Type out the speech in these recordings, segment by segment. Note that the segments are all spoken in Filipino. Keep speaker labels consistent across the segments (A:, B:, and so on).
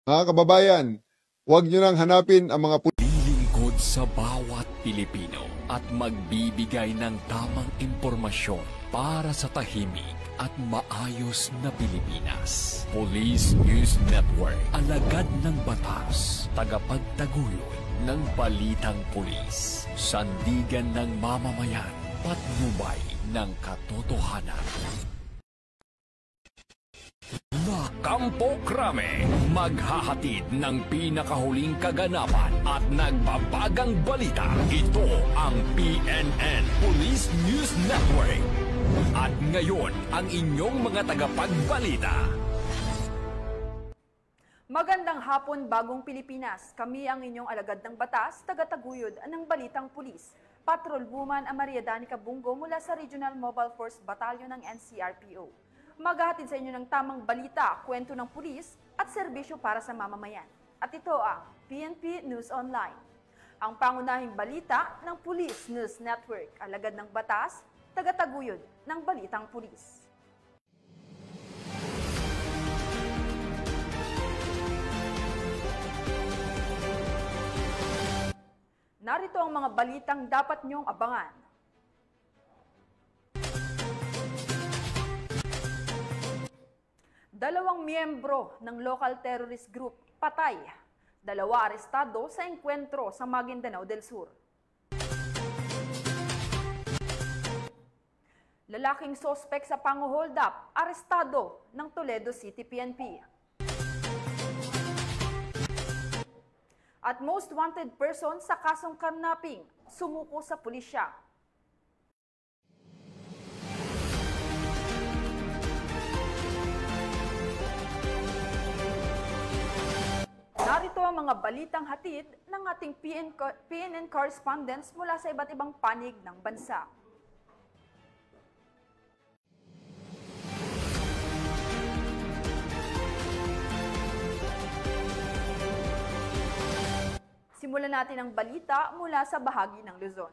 A: Mga kababayan, huwag nyo nang hanapin ang mga
B: Lilingkod sa bawat Pilipino at magbibigay ng tamang impormasyon para sa tahimik at maayos na Pilipinas. Police News Network, alagad ng batas, tagapagtaguyod ng balitang pulis, sandigan ng mamamayan, patnubay ng katotohanan. Kampo Krame, maghahatid ng pinakahuling kaganapan at nagbabagang balita. Ito ang PNN Police News Network. At ngayon, ang inyong mga tagapagbalita.
C: Magandang hapon, Bagong Pilipinas. Kami ang inyong alagad ng batas, tagataguyod ng Balitang Pulis. Patrolwoman Maria Danica Bungo mula sa Regional Mobile Force Battalion ng NCRPO. Maghahatid sa inyo ng tamang balita, kwento ng pulis at serbisyo para sa mamamayan. At ito ang PNP News Online. Ang pangunahing balita ng Police News Network, alagad ng batas, tagataguyod ng Balitang Pulis. Narito ang mga balitang dapat niyong abangan. Dalawang miyembro ng local terrorist group patay. Dalawa arestado sa engkwentro sa Maguindanao del Sur. Lalaking sospek sa pang-hold up, arestado ng Toledo City PNP. At most wanted person sa kasong kidnapping, sumuko sa pulisya. Narito ang mga balitang hatid ng ating PNN correspondents mula sa iba't ibang panig ng bansa. Simulan natin ang balita mula sa bahagi ng Luzon.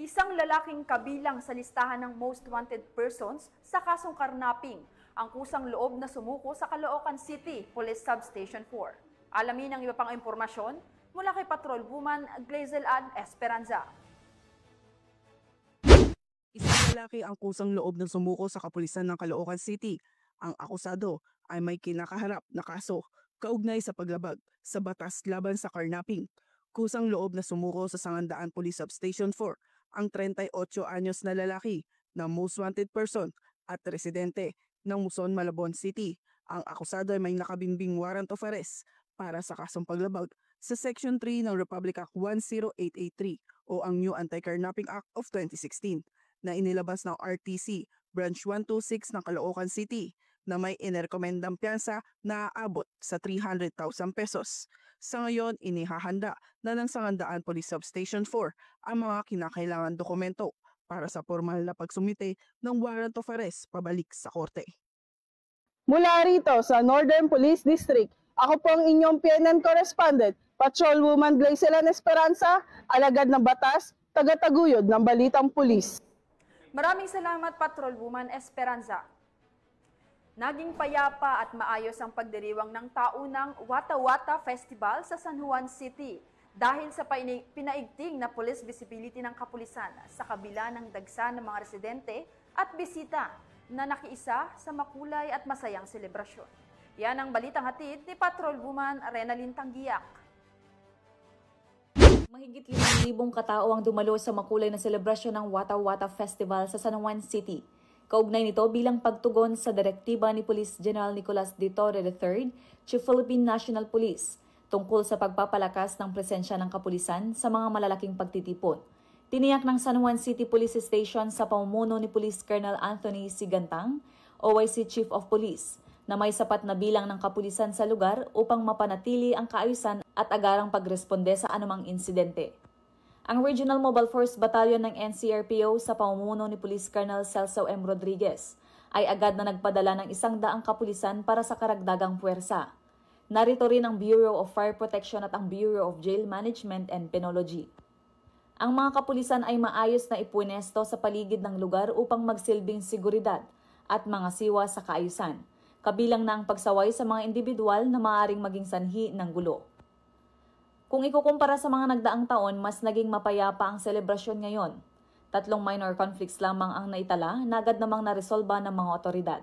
C: Isang lalaking kabilang sa listahan ng most wanted persons sa kasong karnaping ang kusang loob na sumuko sa Caloocan City Police Substation 4. Alamin ang iba pang impormasyon mula kay Patrolwoman Glazel Ann Esperanza.
D: Isang lalaki ang kusang loob na sumuko sa kapulisan ng Caloocan City. Ang akusado ay may kinakaharap na kaso kaugnay sa paglabag sa batas laban sa karnaping. Kusang loob na sumuko sa Sangandaan Police Substation 4 ang 38 anyos na lalaki na most wanted person at residente ng Muson, Malabon City. Ang akusado ay may nakabimbing warrant of arrest para sa kasong paglabag sa Section 3 ng Republic Act 10883 o ang New Anti-Carnapping Act of 2016 na inilabas ng RTC Branch 126 ng Caloocan City na may inirekomendang piyansa na aabot sa 300,000 pesos. Sa ngayon, inihahanda na ng Sangandaan Police Substation 4 ang mga kinakailangan dokumento para sa formal na pagsumite ng warrant of arrest pabalik sa korte.
E: Mula rito sa Northern Police District, ako po ang inyong PNN correspondent, Patrolwoman Glazel Ann Esperanza, alagad ng batas, tagataguyod ng Balitang Pulis.
C: Maraming salamat, Patrolwoman Esperanza. Naging payapa at maayos ang pagdiriwang ng taunang Wata Wata Festival sa San Juan City dahil sa pinaigting na police visibility ng kapulisan sa kabila ng dagsa ng mga residente at bisita na nakiisa sa makulay at masayang selebrasyon. Yan ang balitang hatid ni Patrolwoman Renalyn Tanggiak.
F: Mahigit 5,000 katao ang dumalo sa makulay na selebrasyon ng Wata Wata Festival sa San Juan City. Kaugnay nito bilang pagtugon sa direktiba ni Police General Nicolas D. Torre III, Chief Philippine National Police, tungkol sa pagpapalakas ng presensya ng kapulisan sa mga malalaking pagtitipon. Tiniyak ng San Juan City Police Station sa pamumuno ni Police Colonel Anthony Sigantang, OIC Chief of Police, na may sapat na bilang ng kapulisan sa lugar upang mapanatili ang kaayusan at agarang pagresponde sa anumang insidente. Ang Regional Mobile Force Battalion ng NCRPO sa pamumuno ni Police Colonel Celso M. Rodriguez ay agad na nagpadala ng 100 kapulisan para sa karagdagang puwersa. Narito rin ang Bureau of Fire Protection at ang Bureau of Jail Management and Penology. Ang mga kapulisan ay maayos na ipunesto sa paligid ng lugar upang magsilbing seguridad at mga siwa sa kaayusan, kabilang na ang pagsaway sa mga individual na maaaring maging sanhi ng gulo. Kung ikukumpara sa mga nagdaang taon, mas naging mapayapa ang selebrasyon ngayon. 3 minor conflicts lamang ang naitala na agad namang naresolba ng mga otoridad.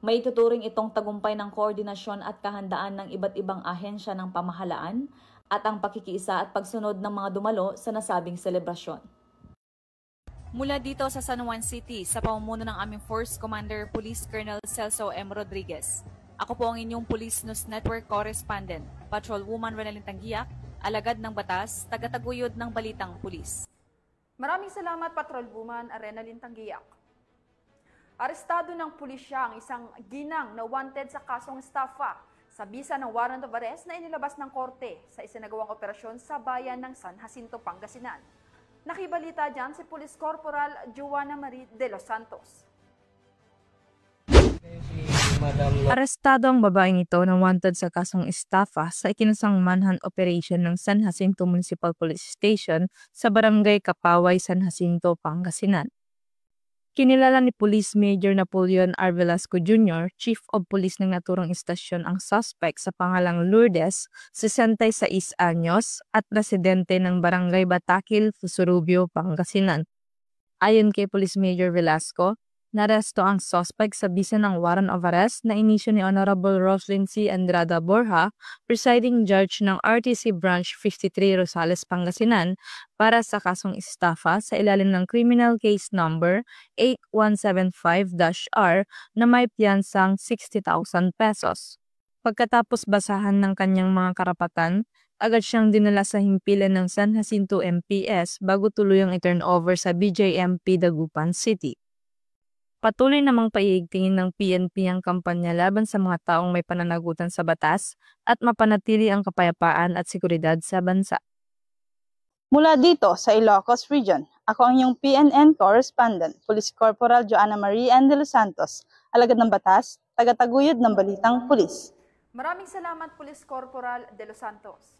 F: May tuturing itong tagumpay ng koordinasyon at kahandaan ng iba't ibang ahensya ng pamahalaan at ang pakikiisa at pagsunod ng mga dumalo sa nasabing selebrasyon. Mula dito sa San Juan City, sa pamumuno ng aming Force Commander Police Colonel Celso M. Rodriguez, ako po ang inyong Police News Network Correspondent, Patrolwoman Renalyn Tanggiak, alagad ng batas, tagataguyod ng balitang pulis.
C: Maraming salamat, Patrolwoman Renalyn Tanggiak. Arestado ng pulisya ang isang ginang na wanted sa kasong estafa sa bisa ng warrant of arrest na inilabas ng korte sa isinagawang operasyon sa bayan ng San Jacinto, Pangasinan. Nakibalita dyan si Police Corporal Joanna Marie de los Santos.
G: Arestado ang babaeng ito na wanted sa kasong estafa sa ikinasang manhunt operation ng San Jacinto Municipal Police Station sa Barangay Kapaway, San Jacinto, Pangasinan. Kinilala ni Police Major Napoleon R. Velasco Jr., Chief of Police ng naturang istasyon ang suspect sa pangalang Lourdes, 66 anyos at residente ng Barangay Batakil, Fusurubio, Pangasinan. Ayon kay Police Major Velasco, naresto ang suspect sa bisa ng warrant of arrest na inisyo ni Honorable Roslyn C. Andrada Borja, presiding judge ng RTC Branch 53 Rosales, Pangasinan, para sa kasong estafa sa ilalim ng Criminal Case Number 8175-R na may piyansang 60,000 pesos. Pagkatapos basahan ng kanyang mga karapatan, agad siyang dinala sa himpilan ng San Jacinto MPS bago tuluyang i-turn over sa BJMP Dagupan City. Patuloy namang paiigtingin ng PNP ang kampanya laban sa mga taong may pananagutan sa batas at mapanatili ang kapayapaan at seguridad sa bansa.
E: Mula dito sa Ilocos Region, ako ang inyong PNN Correspondent, Police Corporal Joanna Marie de los Santos, alagad ng batas, tagataguyod ng balitang pulis.
C: Maraming salamat, Police Corporal de los Santos.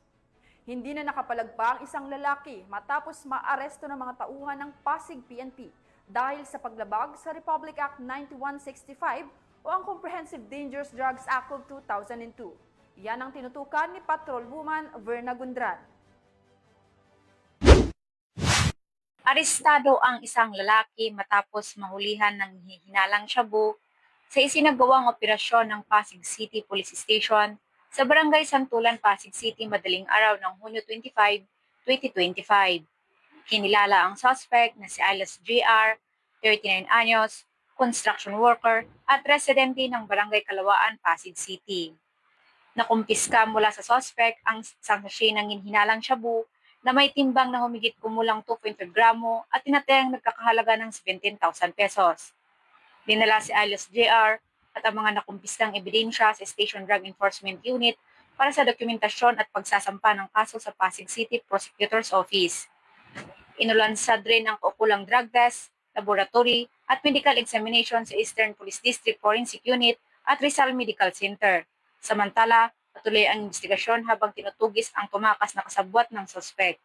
C: Hindi na nakapalagpa ang isang lalaki matapos maaresto ng mga tauhan ng Pasig PNP dahil sa paglabag sa Republic Act 9165 o ang Comprehensive Dangerous Drugs Act of 2002. Yan ang tinutukan ni Patrolwoman Verna Gundran.
H: Arestado ang isang lalaki matapos mahulihan ng hinalang shabu sa isinagawang operasyon ng Pasig City Police Station sa Barangay Santulan, Pasig City madaling araw ng Hunyo 25, 2025. Kinilala ang suspect na si Alias Jr., 39 anyos, construction worker at residente ng Barangay Kalawaan, Pasig City. Nakumpiska mula sa suspect ang isang sachet ng hinalang shabu na may timbang na humigit kumulang 2.5 gramo at tinatayang nagkakahalaga ng 17,000 pesos. Dinala si Alias Jr. at ang mga nakumpiskang ebidensya sa Station Drug Enforcement Unit para sa dokumentasyon at pagsasampa ng kaso sa Pasig City Prosecutor's Office. Inulansad rin ang kaukulang drug test, laboratory at medical examination sa Eastern Police District Forensic Unit at Rizal Medical Center. Samantala, patuloy ang investigasyon habang tinutugis ang tumakas na kasabwat ng suspect.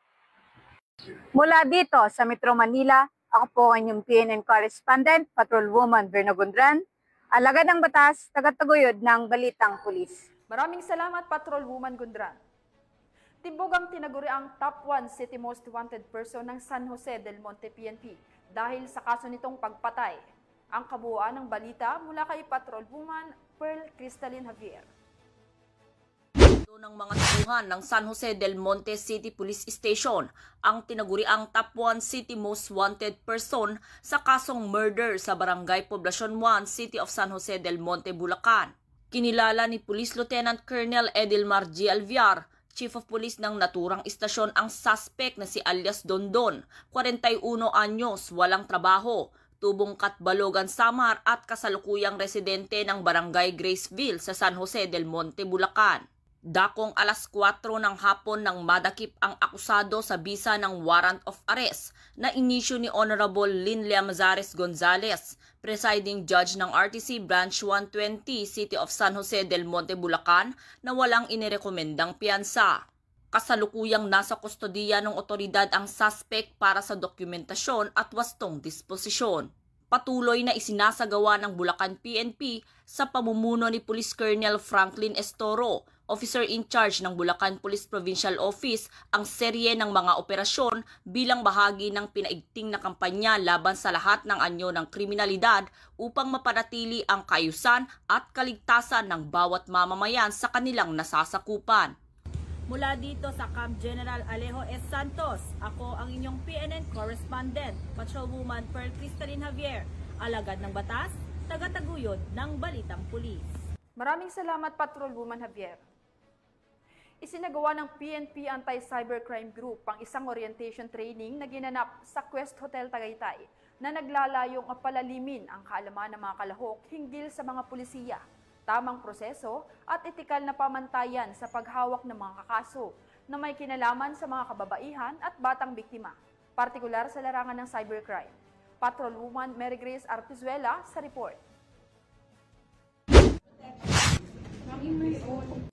I: Mula dito sa Metro Manila, ako po ang inyong PNN Correspondent, Patrolwoman Verna Gundran, alagad ng batas, tagataguyod ng balitang pulis.
C: Maraming salamat, Patrolwoman Gundran. Tibog ang tinaguri ang top 1 city most wanted person ng San Jose del Monte PNP dahil sa kaso nitong pagpatay. Ang kabuuan ng balita mula kay Patrolwoman Pearl Cristalin Javier.
J: Ng mga tauhan ng San Jose del Monte City Police Station ang tinaguriang top 1 city most wanted person sa kasong murder sa Barangay Poblacion 1, City of San Jose del Monte, Bulacan. Kinilala ni Police Lieutenant Colonel Edilmar G. Alviar, Chief of Police ng naturang istasyon, ang suspect na si alias Dondon, 41 anyos, walang trabaho, tubong Katbalogan, Samar at kasalukuyang residente ng Barangay Graceville sa San Jose del Monte, Bulacan. Dakong alas 4 ng hapon nang madakip ang akusado sa bisa ng warrant of arrest na inisyu ni Honorable Lynn Llamazares Gonzales, presiding judge ng RTC Branch 120, City of San Jose del Monte, Bulacan, na walang inirekomendang piyansa. Kasalukuyang nasa kustodiya ng otoridad ang suspect para sa dokumentasyon at wastong disposisyon. Patuloy na isinasagawa ng Bulacan PNP sa pamumuno ni Police Colonel Franklin Estoro, Officer in Charge ng Bulacan Police Provincial Office, ang serye ng mga operasyon bilang bahagi ng pinaigting na kampanya laban sa lahat ng anyo ng kriminalidad upang mapanatili ang kaayusan at kaligtasan ng bawat mamamayan sa kanilang nasasakupan. Mula dito sa Camp General Alejo S. Santos, ako ang inyong PNN correspondent, Patrolwoman Pearl Cristalin Javier, alagad ng batas, tagataguyod ng Balitang Pulis.
C: Maraming salamat, Patrolwoman Javier. Isinagawa ng PNP Anti-Cybercrime Group ang isang orientation training na ginanap sa Quest Hotel Tagaytay na naglalayong palalimin ang kaalaman ng mga kalahok hinggil sa mga pulisiya, tamang proseso at etikal na pamantayan sa paghawak ng mga kaso na may kinalaman sa mga kababaihan at batang biktima, partikular sa larangan ng cybercrime. Patrolwoman Mary Grace Artizuela sa report.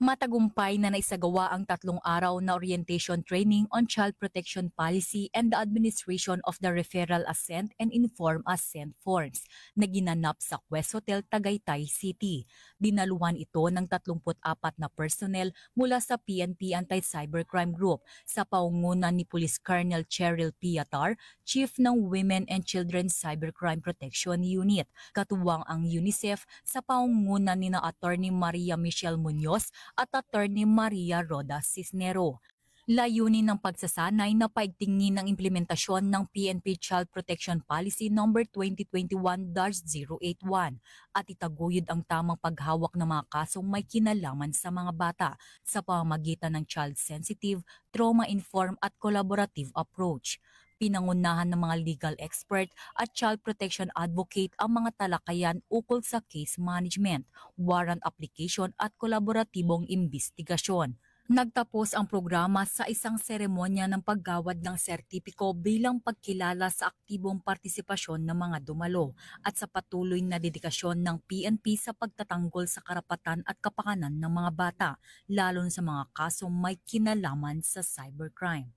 F: Matagumpay na naisagawa ang 3 araw na orientation training on child protection policy and the administration of the referral assent and inform assent forms na ginanap sa Quest Hotel Tagaytay City. Dinaluhan ito ng 34 na personnel mula sa PNP Anti-Cybercrime Group sa paungunan ni Police Colonel Cheryl Piatar, Chief ng Women and Children Cybercrime Protection Unit. Katuwang ang UNICEF sa paungunan ni Attorney Maria Michelle Munoz at Attorney Maria Roda Cisnero. Layunin ng pagsasanay na paigtingin ng implementasyon ng PNP Child Protection Policy No. 2021-081 at itaguyod ang tamang paghawak ng mga kasong may kinalaman sa mga bata sa pamamagitan ng child-sensitive, trauma-informed at collaborative approach. Pinangunahan ng mga legal expert at child protection advocate ang mga talakayan ukol sa case management, warrant application at kolaboratibong imbestigasyon. Nagtapos ang programa sa isang seremonya ng paggawad ng sertipiko bilang pagkilala sa aktibong partisipasyon ng mga dumalo at sa patuloy na dedikasyon ng PNP sa pagtatanggol sa karapatan at kapakanan ng mga bata, lalo sa mga kasong may kinalaman sa cybercrime.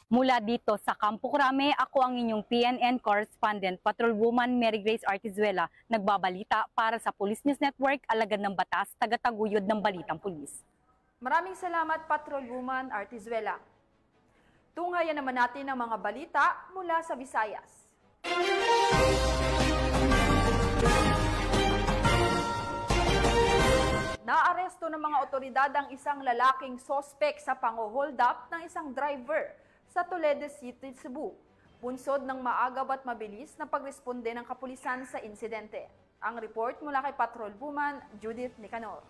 I: Mula dito sa Campo Crame, ako ang inyong PNN correspondent, Patrolwoman Mary Grace Artizuela, nagbabalita para sa Police News Network, alagad ng batas, tagataguyod ng Balitang Pulis.
C: Maraming salamat, Patrolwoman Artizuela. Tunghayan naman natin ang mga balita mula sa Visayas. Naaresto ng mga otoridad ang isang lalaking sospek sa pang-hold up ng isang driver sa Toledo City, Cebu. Punsod ng maagaw at mabilis na pagresponde ng kapulisan sa insidente. Ang report mula kay Patrolwoman Judith Nicanor.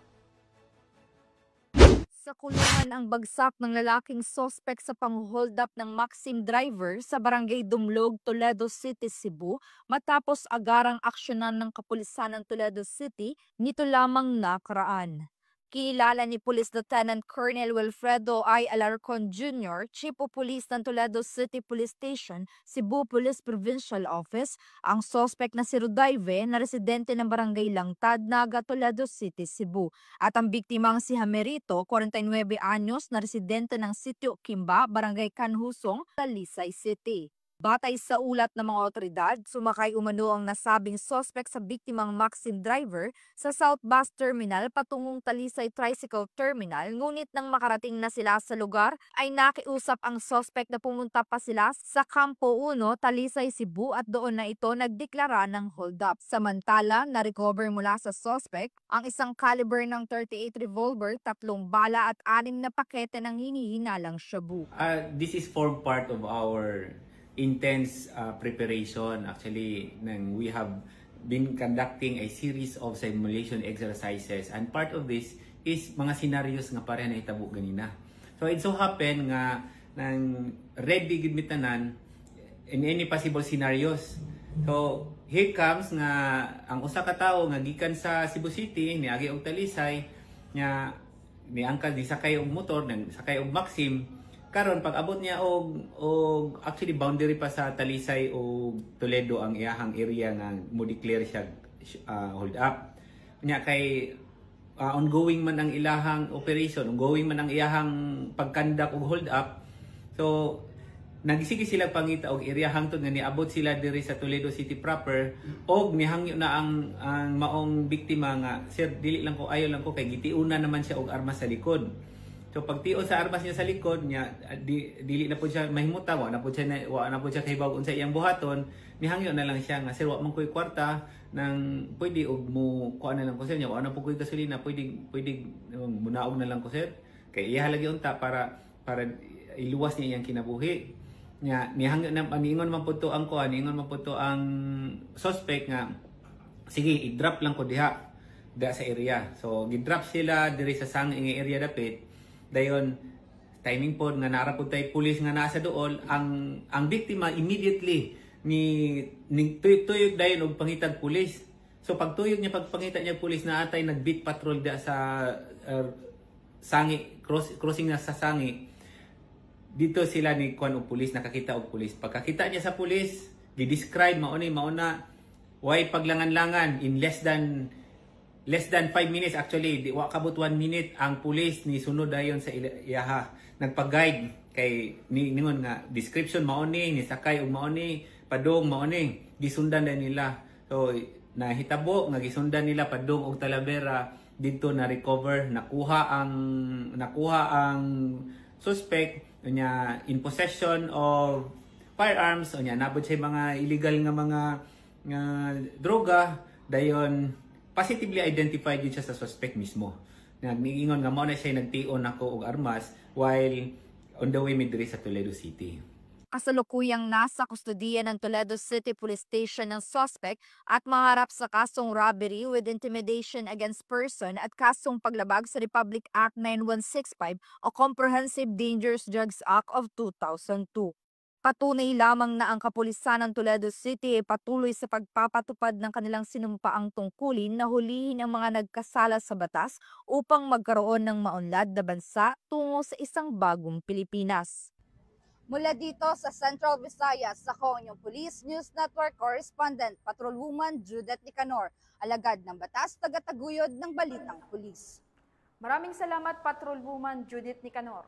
G: Sa kulungan ang bagsak ng lalaking sospek sa pang-hold up ng Maxim driver sa Barangay Dumlog, Toledo City, Cebu matapos agarang aksyonan ng kapulisan ng Toledo City nito lamang nakaraan. Kilala ni Police Lieutenant Colonel Wilfredo I. Alarcon Jr., Chief of Police ng Toledo City Police Station, Cebu Police Provincial Office, ang sospek na si Rodaive na residente ng Barangay Langtad, Naga, Toledo City, Cebu. At ang biktimang si Jamerito, 49 anyos na residente ng Sitio Kimba, Barangay Canhusong, Talisay City. Batay sa ulat ng mga otoridad, sumakay umano ang nasabing sospek sa biktimang Maxim driver sa South Bus Terminal patungong Talisay Tricycle Terminal, ngunit nang makarating na sila sa lugar ay nakiusap ang sospek na pumunta pa sila sa Campo 1, Talisay, Cebu at doon na ito nagdeklara ng hold up. Samantala, na-recover mula sa sospek ang isang caliber ng .38 revolver, 3 bala at 6 na pakete ng hinihinalang shabu.
K: This is form part of our intense preparation. Actually, we have been conducting a series of simulation exercises, and part of this is mga scenarios nga pareha na itabo ganina. So it so happen nga nang ready gid mitanan in any possible scenarios. So here comes nga ang usa ka tawo nga gikan sa Cebu City niagi og Talisay nya niangkal di sakay og motor nang sakay og Maxim. Karon pag abot niya og actually boundary pa sa Talisay o Toledo ang iyahang area nga mo declare siya hold up. Nya kay ongoing man ang ilahang operation, ongoing man ang ilahang pagkandak og hold up. So nagsige sila pangita og area hangtod nga niabot sila diri sa Toledo City proper og nihangyo na ang maong biktima nga, sir, dili lang ko, ayaw lang ko kay gitiuna naman siya og armas sa likod. So pagtio sa armas niya sa likod niya, dili na po siya mahimuta, wa na po siya kahibaw unsa iyang buhaton, nihangyo na lang siya nga, sir, wa man koy kwarta nang pwede og mo kuan na lang ko, sir, wa na po koy gasolina, pwede munaog na lang ko, sir, kay iya halagi unta para iluwas niya iyang kinabuhi. Nihangyo na ningon man po to ang kuan, ningon man po to ang suspect nga, sige, i-drop lang ko diha sa area. So gi-drop sila diri sa sanging area dapit. Dayon timing pod nga nara pud tay pulis nga naa sa duol, ang biktima immediately ni tuyok dayon og pangitag pulis. So pagtuyok niya, pagpangita niya pulis, na atay nag-beat patrol da sa sangi, crossing na sa sangi. Dito sila ni kuan og pulis, nakakita og pulis. Pagkakita niya sa pulis, gi-describe mauna way paglangan-langan in less than 5 minutes, actually wa kabot 1 minute ang pulis ni sunod dayon sa iyaha, nagpa-guide kay ningon nga description mauni, ni sakay og mauni, padong mauni, gisundan na nila. So nahitabo nga gisundan nila padong og Talavera, dito na recover, nakuha ang suspect nya in possession of firearms, nya nabot siya mga illegal nga mga droga, dayon positively identified yun siya sa suspect mismo. Nagningon nga mo na siya nagtion ako og armas while on the way midri sa Toledo City.
L: Kasalukuyang nasa kustudiya ng Toledo City Police Station ng suspect at maharap sa kasong robbery with intimidation against person at kasong paglabag sa Republic Act 9165 o Comprehensive Dangerous Drugs Act of 2002. Patunay lamang na ang kapulisan ng Toledo City ay patuloy sa pagpapatupad ng kanilang sinumpaang tungkulin na hulihin ang mga nagkasala sa batas upang magkaroon ng maunlad na bansa tungo sa isang bagong Pilipinas.
C: Mula dito sa Central Visayas, ako ang Police News Network Correspondent, Patrolwoman Judith Nicanor, alagad ng batas, tagataguyod ng Balitang Pulis. Maraming salamat, Patrolwoman Judith Nicanor.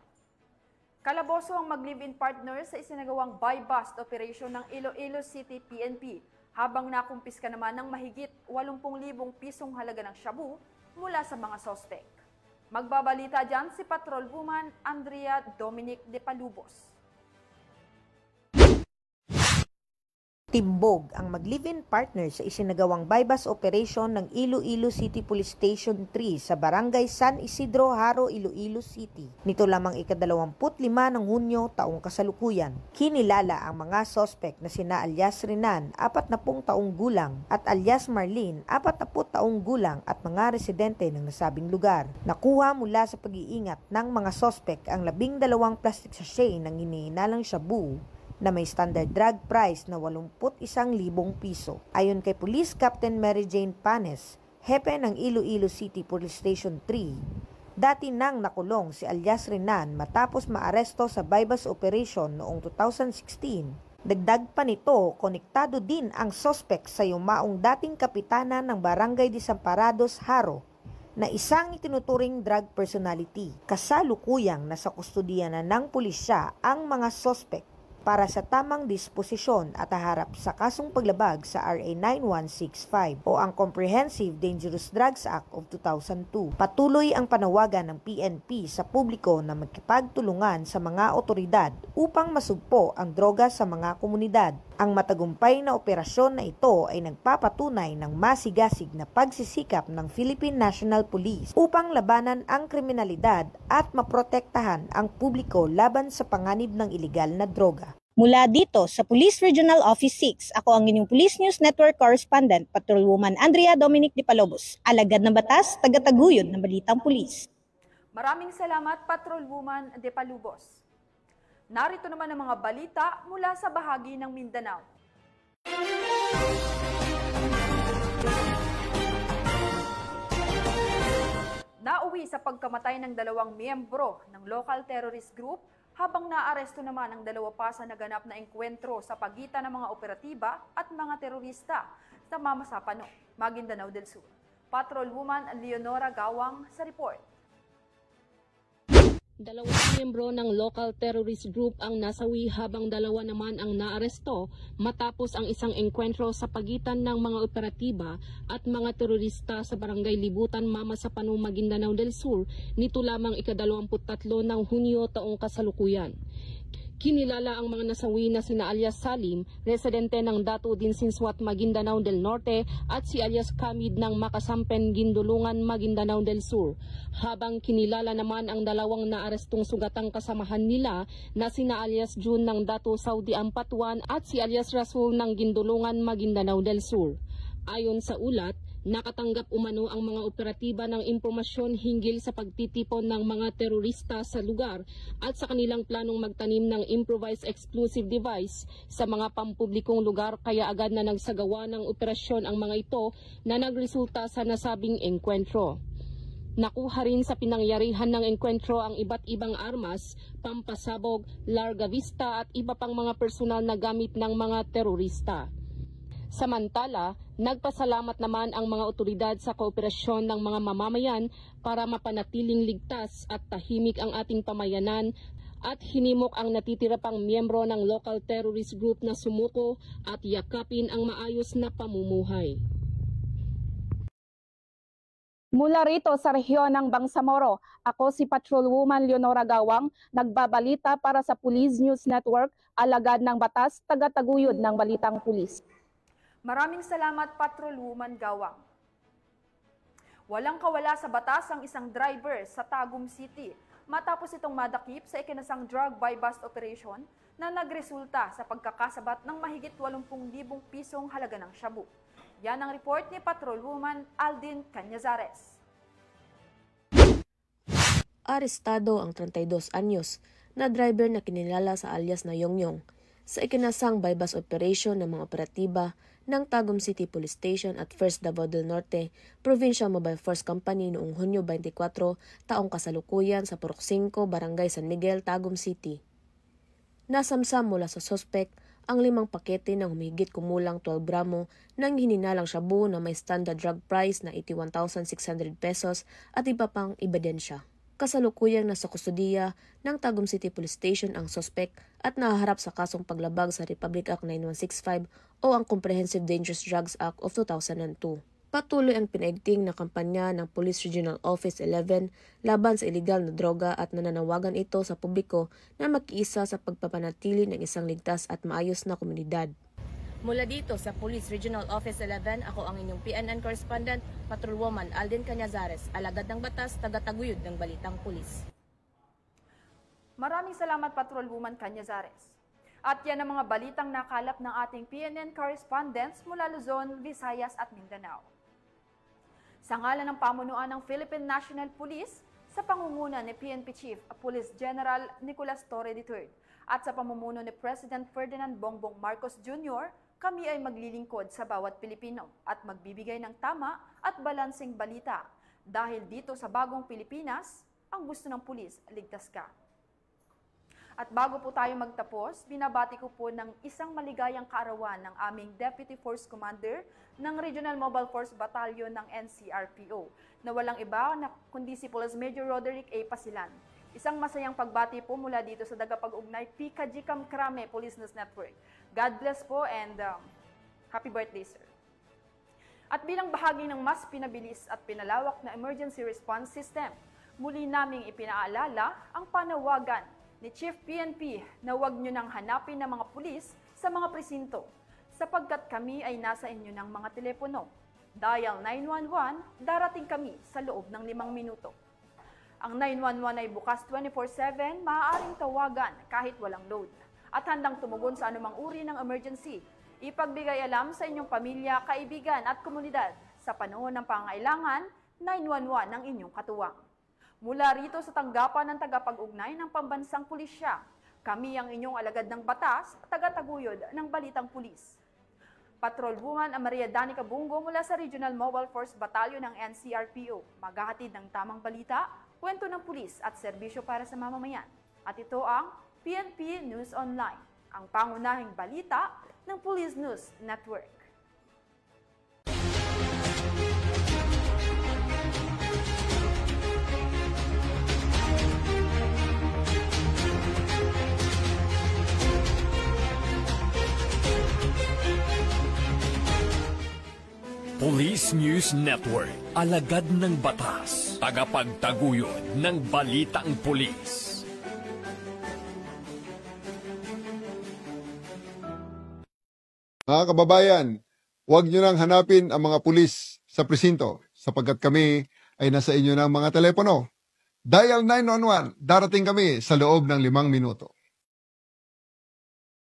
C: Kalaboso ang mag-live-in partner sa isinagawang buy-bust operation ng Iloilo City PNP, habang nakumpiska naman ng mahigit 80,000 pisong halaga ng shabu mula sa mga sospek. Magbabalita dyan si Patrolwoman Andrea Dominic de Palubos.
M: Timbog ang mag-live-in partner sa isinagawang buy-bust operation ng Iloilo City Police Station 3 sa Barangay San Isidro, Haro, Iloilo City. Nito lamang ika-25 ng Hunyo taong kasalukuyan. Kinilala ang mga sospek na sina alias Renan, 40 taong gulang, at alias Marlene, 40 taong gulang at mga residente ng nasabing lugar. Nakuha mula sa pag-iingat ng mga sospek ang 12 plastic sachet ng hinihinalang shabu na may standard drug price na 81,000 piso. Ayon kay Police Captain Mary Jane Panes, hepe ng Iloilo City Police Station 3, dati nang nakulong si alias Renan matapos maaresto sa buy-bust operation noong 2016. Dagdag pa nito, konektado din ang sospek sa yumaong dating kapitana ng Barangay Desamparados, Haro, na isang itinuturing drug personality. Kasalukuyang nasa kustudiya na ng pulisya ang mga sospek para sa tamang disposisyon at haharap sa kasong paglabag sa RA 9165 o ang Comprehensive Dangerous Drugs Act of 2002. Patuloy ang panawagan ng PNP sa publiko na magkipagtulungan sa mga otoridad upang masugpo ang droga sa mga komunidad. Ang matagumpay na operasyon na ito ay nagpapatunay ng masigasig na pagsisikap ng Philippine National Police upang labanan ang kriminalidad at maprotektahan ang publiko laban sa panganib ng ilegal na droga.
N: Mula dito sa Police Regional Office 6, ako ang inyong Police News Network Correspondent, Patrolwoman Andrea Dominic de Palobos, alagad ng batas, tagataguyod ng Balitang Pulis.
C: Maraming salamat, Patrolwoman de Palubos. Narito naman ang mga balita mula sa bahagi ng Mindanao. Nauwi sa pagkamatay ng 2 miyembro ng local terrorist group habang naaresto naman ang 2 pa sa naganap na engkwentro sa pagitan ng mga operatiba at mga terorista sa Mamasapano, Maguindanao del Sur. Patrolwoman Leonora Gawang sa report.
O: Dalawang miyembro ng local terrorist group ang nasawi habang dalawa naman ang naaresto matapos ang isang engkwentro sa pagitan ng mga operatiba at mga terorista sa barangay Libutan, Mama sa Panu, Maguindanao del Sur nito lamang ika-23 ng Hunyo taong kasalukuyan. Kinilala ang mga nasawi na sina alias Salim, residente ng Datu Dinsinswat, Maguindanao del Norte at si alias Kamid ng Makasampen, Gindulungan, Maguindanao del Sur. Habang kinilala naman ang dalawang naarestong sugatang kasamahan nila na sina alias June ng Datu Saudi Ampatuan at si alias Rasul ng Gindulungan, Maguindanao del Sur. Ayon sa ulat, nakatanggap umano ang mga operatiba ng impormasyon hinggil sa pagtitipon ng mga terorista sa lugar at sa kanilang planong magtanim ng improvised explosive device sa mga pampublikong lugar, kaya agad na nagsagawa ng operasyon ang mga ito na nagresulta sa nasabing engkwentro. Nakuha rin sa pinangyarihan ng engkwentro ang iba't ibang armas, pampasabog, larga vista at iba pang mga personal na gamit ng mga terorista. Samantala, nagpasalamat naman ang mga otoridad sa kooperasyon ng mga mamamayan para mapanatiling ligtas at tahimik ang ating pamayanan at hinimok ang natitira pang miyembro ng local terrorist group na sumuko at yakapin ang maayos na pamumuhay.
E: Mula rito sa rehiyon ng Bangsamoro, ako si Patrolwoman Leonora Gawang, nagbabalita para sa Police News Network, alagad ng batas, tagataguyod ng balitang pulis.
C: Maraming salamat, Patrolwoman Gawang. Walang kawala sa batas ang isang driver sa Tagum City matapos itong madakip sa ikinasang drug buy-bust operation na nagresulta sa pagkakasabat ng mahigit 80,000 pisong halaga ng shabu. Yan ang report ni Patrolwoman Aldin Cañazares.
P: Arestado ang 32 anyos na driver na kinilala sa alias na Yongyong sa ikinasang buy-bust operation ng mga operatiba ng Tagum City Police Station at First Davao del Norte Provincial Mobile Force Company noong Hunyo 24, taong kasalukuyan sa Purok 5, Barangay San Miguel, Tagum City. Nasamsam mula sa suspect ang 5 pakete ng humigit kumulang 12 gramo ng hininalang shabu na may standard drug price na 81,600 pesos at iba pang ebidensya. Kasalukuyang nasa kustudiya ng Tagum City Police Station ang suspect at nahaharap sa kasong paglabag sa Republic Act 9165 o ang Comprehensive Dangerous Drugs Act of 2002. Patuloy ang pinaigting na kampanya ng Police Regional Office 11 laban sa iligal na droga at nananawagan ito sa publiko na makiisa sa pagpapanatili ng isang ligtas at maayos na komunidad.
Q: Mula dito sa Police Regional Office 11, ako ang inyong PNN correspondent, Patrolwoman Aldin Cañazares, alagad ng batas, tagataguyod ng balitang pulis.
C: Maraming salamat, Patrolwoman Cañazares. At yan ang mga balitang nakalap ng ating PNN correspondents mula Luzon, Visayas at Mindanao. Sa ngalan ng pamunuan ng Philippine National Police, sa pangunguna ni PNP Chief Police General Nicolas Torre III at sa pamumuno ni President Ferdinand Bongbong Marcos Jr., kami ay maglilingkod sa bawat Pilipino at magbibigay ng tama at balanseng balita dahil dito sa bagong Pilipinas, ang gusto ng pulis, ligtas ka. At bago po tayo magtapos, binabati ko po ng isang maligayang kaarawan ng aming Deputy Force Commander ng Regional Mobile Force Battalion ng NCRPO na walang iba na kundi si Police Major Roderick A. Pasilan. Isang masayang pagbati po mula dito sa Dagapag-Ugnay PKG Kamkrame Police News Network. God bless po and happy birthday, sir. At bilang bahagi ng mas pinabilis at pinalawak na emergency response system, muli naming ipinaalala ang panawagan ni Chief PNP na huwag nyo nang hanapin ng mga pulis sa mga presinto sapagkat kami ay nasa inyo ng mga telepono. Dial 911, darating kami sa loob ng 5 minuto. Ang 911 ay bukas 24/7, maaaring tawagan kahit walang load at handang tumugon sa anumang uri ng emergency. Ipagbigay alam sa inyong pamilya, kaibigan at komunidad sa panahon ng pangailangan, 911 ang inyong katuwang. Mula rito sa tanggapan ng tagapag-ugnay ng Pambansang Pulisya, kami ang inyong alagad ng batas, tagataguyod ng balitang pulis. Patrolwoman Maria Danica Bungo mula sa Regional Mobile Force Battalion ng NCRPO, maghahatid ng tamang balita, kwento ng pulis at serbisyo para sa mamamayan. At ito ang PNP News Online, ang pangunahing balita ng Police News Network.
B: Police News Network, alagad ng batas, tagapagtaguyod ng balitang pulis.
A: Mga kababayan, huwag nyo nang hanapin ang mga pulis sa presinto sapagkat kami ay nasa inyo ng mga telepono. Dial 911, darating kami sa loob ng 5 minuto.